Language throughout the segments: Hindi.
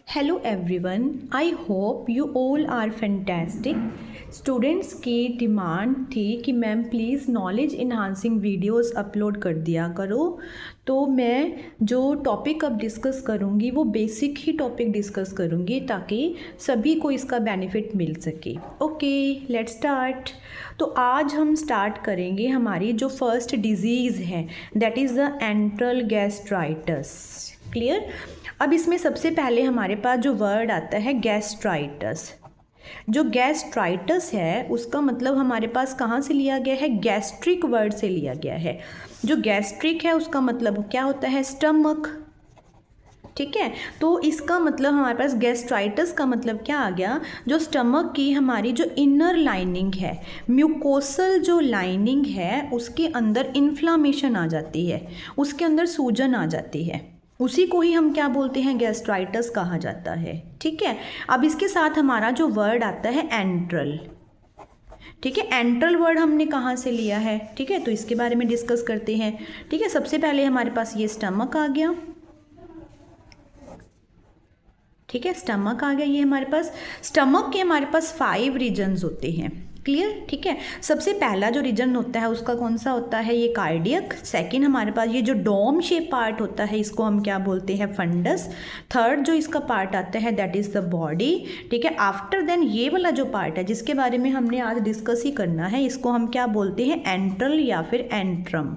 Hello everyone, I hope you all are fantastic. Students की डिमांड थी कि ma'am please knowledge enhancing videos upload कर दिया करो। तो मैं जो टॉपिक अब डिस्कस करूँगी वो बेसिक ही टॉपिक डिस्कस करूँगी ताकि सभी को इसका बेनिफिट मिल सके। Okay, let's start. तो आज हम स्टार्ट करेंगे हमारी जो फर्स्ट डिजीज़ है, that is the enteral gastritis. Clear. अब इसमें सबसे पहले हमारे पास जो वर्ड आता है गैस्ट्राइटिस। जो गैस्ट्राइटिस है उसका मतलब हमारे पास कहाँ से लिया गया है? गैस्ट्रिक वर्ड से लिया गया है। जो गैस्ट्रिक है उसका मतलब क्या होता है? स्टमक। ठीक है, तो इसका मतलब हमारे पास गैस्ट्राइटिस का मतलब क्या आ गया? जो स्टमक की हमारी जो इनर लाइनिंग है, म्यूकोसल जो लाइनिंग है, उसके अंदर इन्फ्लामेशन आ जाती है, उसके अंदर सूजन आ जाती है, उसी को ही हम क्या बोलते हैं? गैस्ट्राइटिस कहा जाता है। ठीक है, अब इसके साथ हमारा जो वर्ड आता है एंट्रल। ठीक है, एंट्रल वर्ड हमने कहाँ से लिया है? ठीक है, तो इसके बारे में डिस्कस करते हैं। ठीक है, सबसे पहले हमारे पास ये स्टमक आ गया। ठीक है, स्टमक आ गया ये हमारे पास। स्टमक के हमारे पास 5 रीजन्स होते हैं। क्लियर। ठीक है, सबसे पहला जो रीजन होता है उसका कौन सा होता है? ये कार्डियक। सेकंड हमारे पास ये जो डोम शेप पार्ट होता है इसको हम क्या बोलते हैं? फंडस। थर्ड जो इसका पार्ट आता है दैट इज़ द बॉडी। ठीक है, आफ्टर देन ये वाला जो पार्ट है जिसके बारे में हमने आज डिस्कस ही करना है, इसको हम क्या बोलते हैं? एंट्रल या फिर एंट्रम।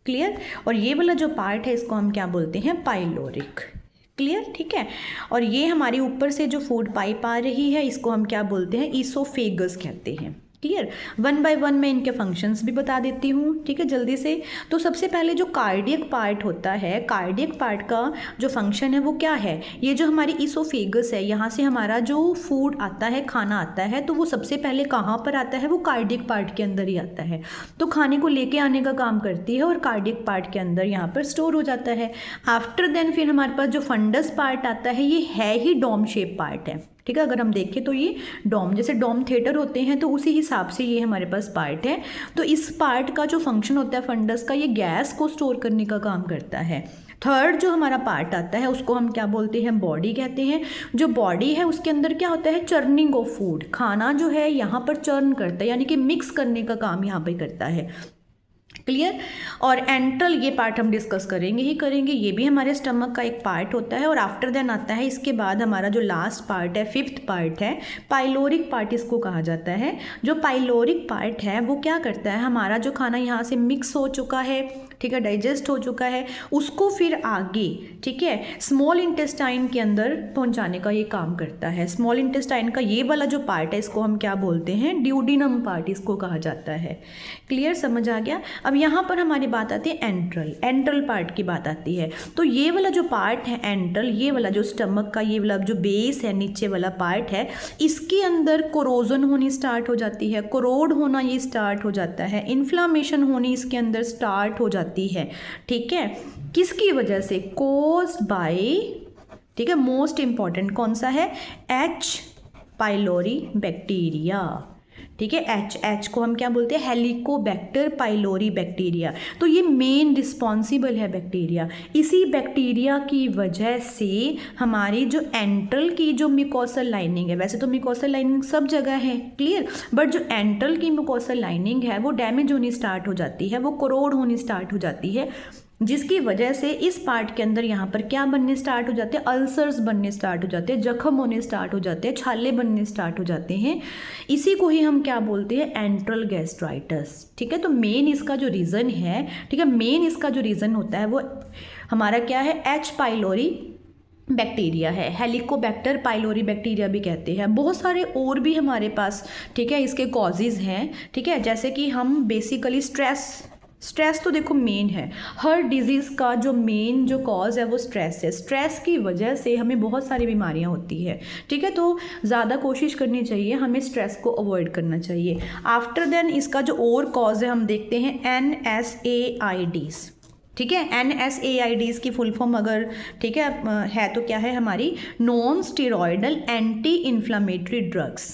क्लियर। और ये वाला जो पार्ट है इसको हम क्या बोलते हैं? पाइलोरिक। क्लियर। ठीक है, और ये हमारी ऊपर से जो फूड पाइप आ रही है इसको हम क्या बोलते हैं? ईसोफेगस कहते हैं। क्लियर। वन बाय वन मैं इनके फंक्शंस भी बता देती हूँ। ठीक है, जल्दी से। तो सबसे पहले जो कार्डियक पार्ट होता है, कार्डियक पार्ट का जो फंक्शन है वो क्या है? ये जो हमारी ईसोफेगस है, यहाँ से हमारा जो फूड आता है, खाना आता है, तो वो सबसे पहले कहाँ पर आता है? वो कार्डियक पार्ट के अंदर ही आता है। तो खाने को लेके आने का काम करती है और कार्डियक पार्ट के अंदर यहाँ पर स्टोर हो जाता है। आफ्टर देन फिर हमारे पास जो फंडस पार्ट आता है, ये है ही डोम शेप पार्ट है। ठीक है, अगर हम देखें तो ये डोम, जैसे डोम थिएटर होते हैं तो उसी हिसाब से ये हमारे पास पार्ट है। तो इस पार्ट का जो फंक्शन होता है फंडस का, ये गैस को स्टोर करने का काम करता है। थर्ड जो हमारा पार्ट आता है उसको हम क्या बोलते हैं? बॉडी कहते हैं। जो बॉडी है उसके अंदर क्या होता है? Churning of food. खाना जो है यहाँ पर चर्न करता है, यानी कि मिक्स करने का काम यहाँ पर करता है। क्लियर। और एंट्रल ये पार्ट हम डिस्कस करेंगे ही करेंगे, ये भी हमारे स्टमक का एक पार्ट होता है। और आफ्टर देन आता है इसके बाद हमारा जो लास्ट पार्ट है, 5th पार्ट है, पाइलोरिक पार्ट इसको कहा जाता है। जो पाइलोरिक पार्ट है वो क्या करता है? हमारा जो खाना यहाँ से मिक्स हो चुका है, ठीक है, डाइजेस्ट हो चुका है, उसको फिर आगे, ठीक है, स्मॉल इंटेस्टाइन के अंदर पहुँचाने का ये काम करता है। स्मॉल इंटेस्टाइन का ये वाला जो पार्ट है इसको हम क्या बोलते हैं? ड्यूडिनम पार्ट इसको कहा जाता है। क्लियर, समझ आ गया। अब यहाँ पर हमारी बात आती है एंट्रल। एंट्रल पार्ट की बात आती है। तो ये वाला जो पार्ट है एंट्रल, ये वाला जो स्टमक का ये वाला जो बेस है, नीचे वाला पार्ट है, इसके अंदर कोरोजन होनी स्टार्ट हो जाती है, कोरोड होना ये स्टार्ट हो जाता है, इन्फ्लामेशन होनी इसके अंदर स्टार्ट हो जाती है। ठीक है, किसकी वजह से? कोज्ड बाय, ठीक है, मोस्ट इंपॉर्टेंट कौन सा है? H pylori bacteria. ठीक है, एच को हम क्या बोलते हैं? Helicobacter pylori bacteria. तो ये मेन रिस्पॉन्सिबल है बैक्टीरिया। इसी बैक्टीरिया की वजह से हमारी जो एंट्रल की जो म्यूकोसल लाइनिंग है, वैसे तो म्यूकोसल लाइनिंग सब जगह है, क्लियर, बट जो एंट्रल की म्यूकोसल लाइनिंग है वो डैमेज होनी स्टार्ट हो जाती है, वो कोरोड होनी स्टार्ट हो जाती है, जिसकी वजह से इस पार्ट के अंदर यहाँ पर क्या बनने स्टार्ट हो जाते हैं? अल्सर्स बनने स्टार्ट हो जाते हैं, जख्म होने स्टार्ट हो जाते हैं, छाले बनने स्टार्ट हो जाते हैं। इसी को ही हम क्या बोलते हैं? Enteral gastritis. ठीक है, तो मेन इसका जो रीज़न है, ठीक है, मेन इसका जो रीज़न होता है वो हमारा क्या है? एच पाइलोरी बैक्टीरिया है, हेलिकोबैक्टर पाइलोरी बैक्टीरिया भी कहते हैं। बहुत सारे और भी हमारे पास, ठीक है, इसके कॉजेज़ हैं। ठीक है, जैसे कि हम बेसिकली स्ट्रेस तो देखो मेन है, हर डिजीज़ का जो मेन जो कॉज है वो स्ट्रेस है। स्ट्रेस की वजह से हमें बहुत सारी बीमारियां होती है। ठीक है, तो ज़्यादा कोशिश करनी चाहिए, हमें स्ट्रेस को अवॉइड करना चाहिए। आफ्टर देन इसका जो और कॉज है हम देखते हैं NSAIDs। ठीक है, NSAIDs की फुल फॉर्म अगर, ठीक है तो क्या है? हमारी non steroidal anti inflammatory drugs.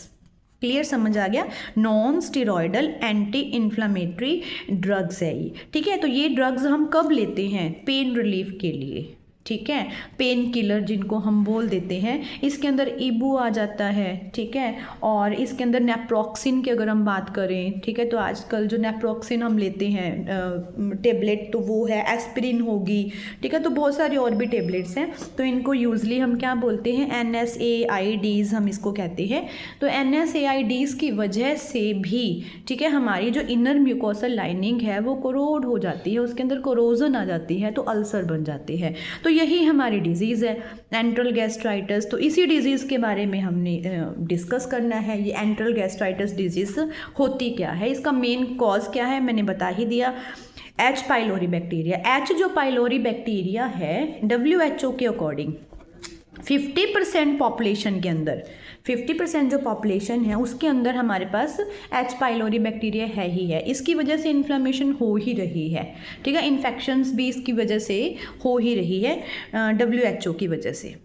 Clear, समझ आ गया? Non steroidal anti inflammatory drugs है ये। ठीक है, तो ये ड्रग्स हम कब लेते हैं? पेन रिलीफ के लिए। ठीक है, पेन किलर जिनको हम बोल देते हैं, इसके अंदर इबू आ जाता है, ठीक है। और इसके अंदर नेप्रोक्सिन की अगर हम बात करें, ठीक है, तो आजकल जो नेप्रोक्सिन हम लेते हैं टेबलेट, तो वो है, एस्पिरिन होगी, ठीक है। तो बहुत सारे और भी टेबलेट्स हैं, तो इनको यूजली हम क्या बोलते हैं, NSAIDs हम इसको कहते हैं। तो NSAIDs की वजह से भी, ठीक है, हमारी जो इनर म्यूकोसल लाइनिंग है वो कोरोड हो जाती है, उसके अंदर कोरोजन आ जाती है, तो अल्सर बन जाती है। तो यही हमारी डिजीज़ है एंट्रल गैस्ट्राइटिस। तो इसी डिजीज़ के बारे में हमने डिस्कस करना है। ये एंट्रल गैस्ट्राइटिस डिजीज़ होती क्या है, इसका मेन कॉज क्या है, मैंने बता ही दिया। H पाइलोरी बैक्टीरिया, H जो पाइलोरी बैक्टीरिया है WHO के अकॉर्डिंग 50% पॉपुलेशन के अंदर, 50% जो पॉपुलेशन है उसके अंदर हमारे पास H पाइलोरी बैक्टीरिया है ही है। इसकी वजह से इन्फ्लेमेशन हो ही रही है, ठीक है, इन्फेक्शंस भी इसकी वजह से हो ही रही है WHO की वजह से।